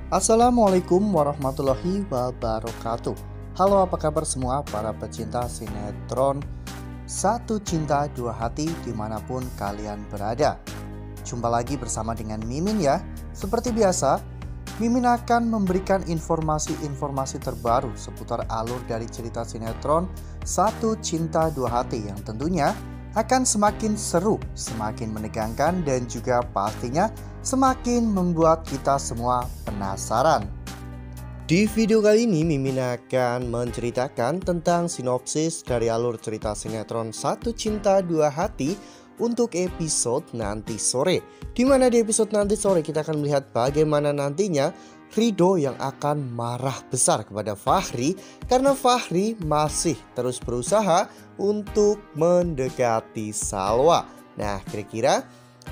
Assalamualaikum warahmatullahi wabarakatuh. Halo, apa kabar semua para pecinta sinetron Satu Cinta Dua Hati dimanapun kalian berada. Jumpa lagi bersama dengan Mimin ya. Seperti biasa, Mimin akan memberikan informasi-informasi terbaru seputar alur dari cerita sinetron Satu Cinta Dua Hati yang tentunya akan semakin seru, semakin menegangkan, dan juga pastinya semakin membuat kita semua penasaran. Di video kali ini Mimin akan menceritakan tentang sinopsis dari alur cerita sinetron Satu Cinta Dua Hati untuk episode nanti sore. Dimana di episode nanti sore kita akan melihat bagaimana nantinya Ridho yang akan marah besar kepada Fahri karena Fahri masih terus berusaha untuk mendekati Salwa. Nah, kira-kira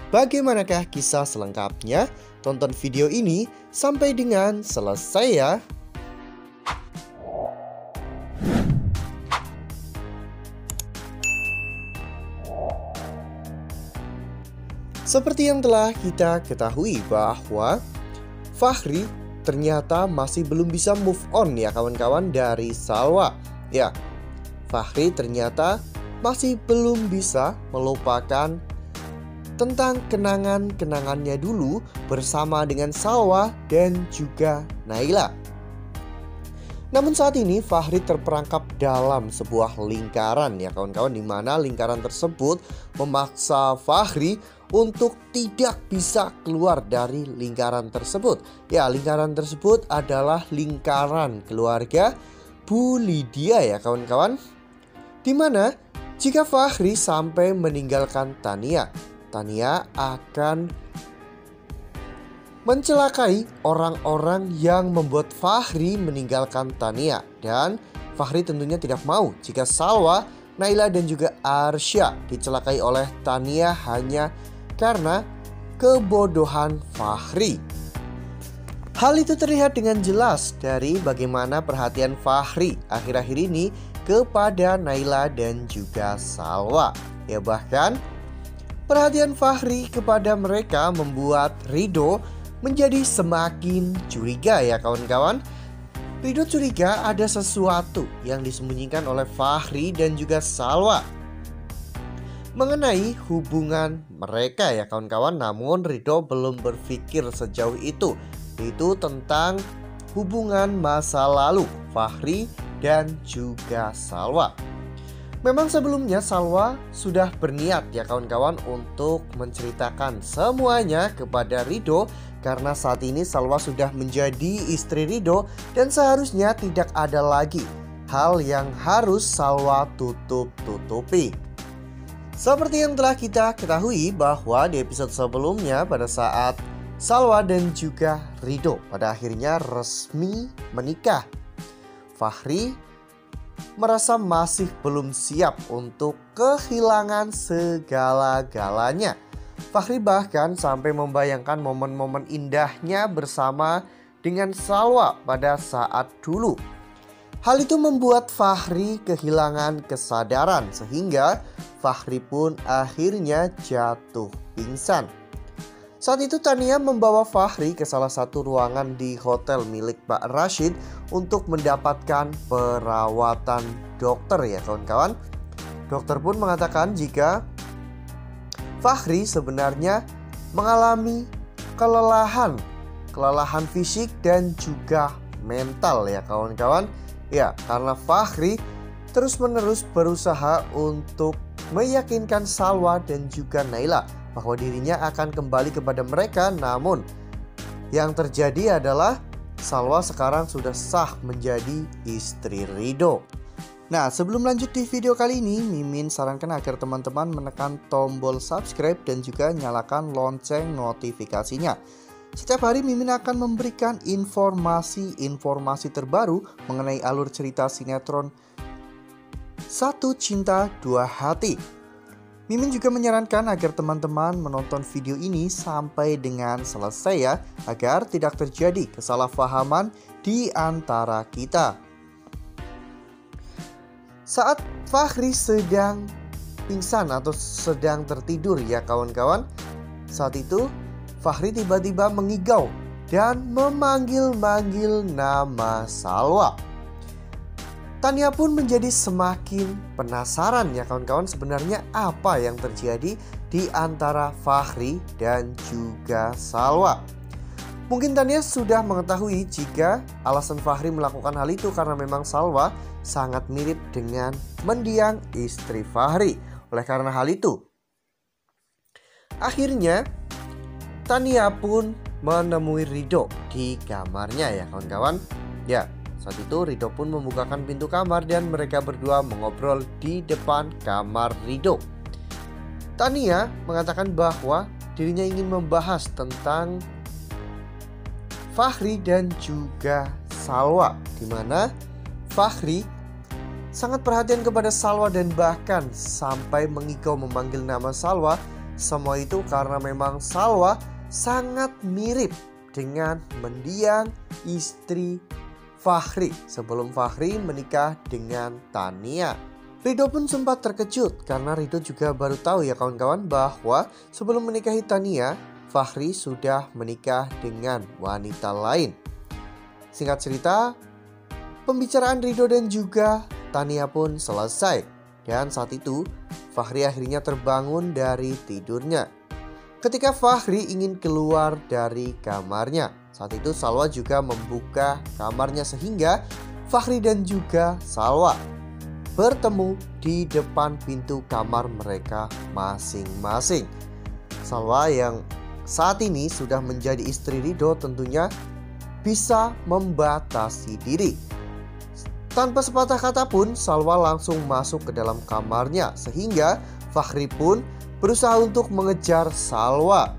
bagaimanakah kisah selengkapnya? Tonton video ini sampai dengan selesai ya. Seperti yang telah kita ketahui bahwa Fahri ternyata masih belum bisa move on ya kawan-kawan dari Salwa. Ya, Fahri ternyata masih belum bisa melupakan tentang kenangan-kenangannya dulu bersama dengan Salwa dan juga Naila. Namun saat ini Fahri terperangkap dalam sebuah lingkaran ya kawan-kawan, di mana lingkaran tersebut memaksa Fahri untuk tidak bisa keluar dari lingkaran tersebut. Ya, lingkaran tersebut adalah lingkaran keluarga Bu Lydia ya kawan-kawan, di mana jika Fahri sampai meninggalkan Tania akan mencelakai orang-orang yang membuat Fahri meninggalkan Tania. Dan Fahri tentunya tidak mau jika Salwa, Naila dan juga Arsya dicelakai oleh Tania hanya karena kebodohan Fahri. Hal itu terlihat dengan jelas dari bagaimana perhatian Fahri akhir-akhir ini kepada Naila dan juga Salwa. Ya, bahkan perhatian Fahri kepada mereka membuat Ridho menjadi semakin curiga ya kawan-kawan. Ridho curiga ada sesuatu yang disembunyikan oleh Fahri dan juga Salwa mengenai hubungan mereka ya kawan-kawan. Namun Ridho belum berpikir sejauh itu, yaitu tentang hubungan masa lalu Fahri dan juga Salwa. Memang sebelumnya Salwa sudah berniat ya kawan-kawan untuk menceritakan semuanya kepada Ridho, karena saat ini Salwa sudah menjadi istri Ridho dan seharusnya tidak ada lagi hal yang harus Salwa tutup-tutupi. Seperti yang telah kita ketahui bahwa di episode sebelumnya pada saat Salwa dan juga Ridho pada akhirnya resmi menikah, Fahri merasa masih belum siap untuk kehilangan segala-galanya. Fahri bahkan sampai membayangkan momen-momen indahnya bersama dengan Salwa pada saat dulu. Hal itu membuat Fahri kehilangan kesadaran sehingga Fahri pun akhirnya jatuh pingsan. Saat itu Tania membawa Fahri ke salah satu ruangan di hotel milik Pak Rashid untuk mendapatkan perawatan dokter ya kawan-kawan. Dokter pun mengatakan jika Fahri sebenarnya mengalami kelelahan fisik dan juga mental ya kawan-kawan. Ya, karena Fahri terus-menerus berusaha untuk meyakinkan Salwa dan juga Naila bahwa dirinya akan kembali kepada mereka. Namun yang terjadi adalah Salwa sekarang sudah sah menjadi istri Ridho. Nah, sebelum lanjut di video kali ini, Mimin sarankan agar teman-teman menekan tombol subscribe dan juga nyalakan lonceng notifikasinya. Setiap hari Mimin akan memberikan informasi terbaru mengenai alur cerita sinetron Satu Cinta Dua Hati. Mimin juga menyarankan agar teman-teman menonton video ini sampai dengan selesai ya, agar tidak terjadi kesalahpahaman di antara kita. Saat Fahri sedang pingsan atau sedang tertidur ya kawan-kawan, saat itu Fahri tiba-tiba mengigau dan memanggil-manggil nama Salwa. Tania pun menjadi semakin penasaran ya kawan-kawan, sebenarnya apa yang terjadi di antara Fahri dan juga Salwa. Mungkin Tania sudah mengetahui jika alasan Fahri melakukan hal itu karena memang Salwa sangat mirip dengan mendiang istri Fahri. Oleh karena hal itu, akhirnya Tania pun menemui Ridho di kamarnya ya kawan-kawan. Ya, saat itu Ridho pun membukakan pintu kamar dan mereka berdua mengobrol di depan kamar Ridho. Tania mengatakan bahwa dirinya ingin membahas tentang Fahri dan juga Salwa, di mana Fahri sangat perhatian kepada Salwa dan bahkan sampai mengigau memanggil nama Salwa. Semua itu karena memang Salwa sangat mirip dengan mendiang istri Fahri sebelum Fahri menikah dengan Tania. Ridho pun sempat terkejut karena Ridho juga baru tahu ya kawan-kawan bahwa sebelum menikahi Tania, Fahri sudah menikah dengan wanita lain. Singkat cerita, pembicaraan Ridho dan juga Tania pun selesai. Dan saat itu Fahri akhirnya terbangun dari tidurnya. Ketika Fahri ingin keluar dari kamarnya, saat itu Salwa juga membuka kamarnya sehingga Fahri dan juga Salwa bertemu di depan pintu kamar mereka masing-masing. Salwa yang saat ini sudah menjadi istri Ridho tentunya bisa membatasi diri. Tanpa sepatah kata pun Salwa langsung masuk ke dalam kamarnya sehingga Fahri pun berusaha untuk mengejar Salwa.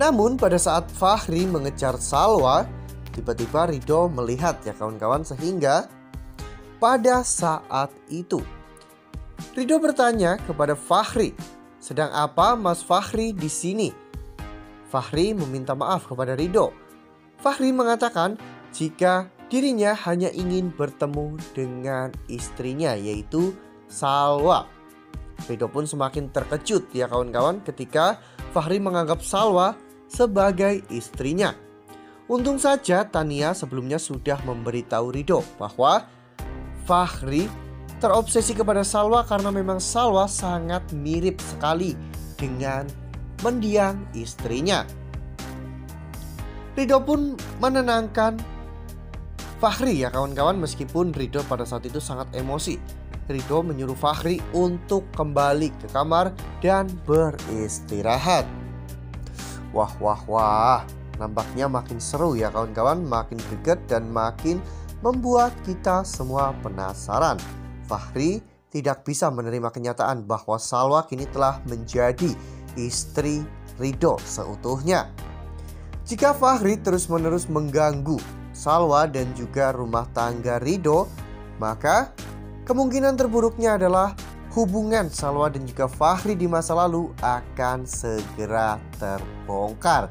Namun pada saat Fahri mengejar Salwa, tiba-tiba Ridho melihat ya kawan-kawan, sehingga pada saat itu Ridho bertanya kepada Fahri, "Sedang apa Mas Fahri di sini?" Fahri meminta maaf kepada Ridho. Fahri mengatakan jika dirinya hanya ingin bertemu dengan istrinya yaitu Salwa. Ridho pun semakin terkejut ya kawan-kawan ketika Fahri menganggap Salwa sebagai istrinya. Untung saja Tania sebelumnya sudah memberitahu Ridho bahwa Fahri terobsesi kepada Salwa karena memang Salwa sangat mirip sekali dengan mendiang istrinya. Ridho pun menenangkan Fahri ya kawan-kawan, meskipun Ridho pada saat itu sangat emosi. Ridho menyuruh Fahri untuk kembali ke kamar dan beristirahat. Wah, nampaknya makin seru ya kawan-kawan, makin greget dan makin membuat kita semua penasaran. Fahri tidak bisa menerima kenyataan bahwa Salwa kini telah menjadi istri Ridho seutuhnya. Jika Fahri terus-menerus mengganggu Salwa dan juga rumah tangga Ridho, maka kemungkinan terburuknya adalah hubungan Salwa dan juga Fahri di masa lalu akan segera terbongkar.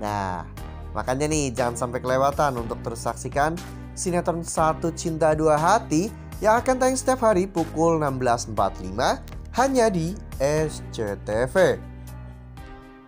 Nah, makanya nih jangan sampai kelewatan untuk terus saksikan sinetron Satu Cinta Dua Hati yang akan tayang setiap hari pukul 16.45 hanya di SCTV.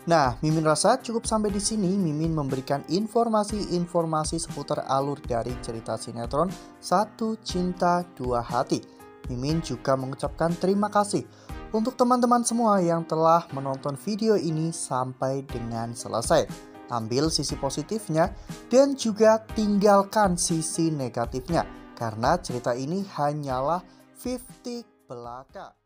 Nah, Mimin rasa cukup sampai di sini. Mimin memberikan informasi-informasi seputar alur dari cerita sinetron Satu Cinta Dua Hati. Mimin juga mengucapkan terima kasih untuk teman-teman semua yang telah menonton video ini sampai dengan selesai. Ambil sisi positifnya dan juga tinggalkan sisi negatifnya, karena cerita ini hanyalah 50 belaka.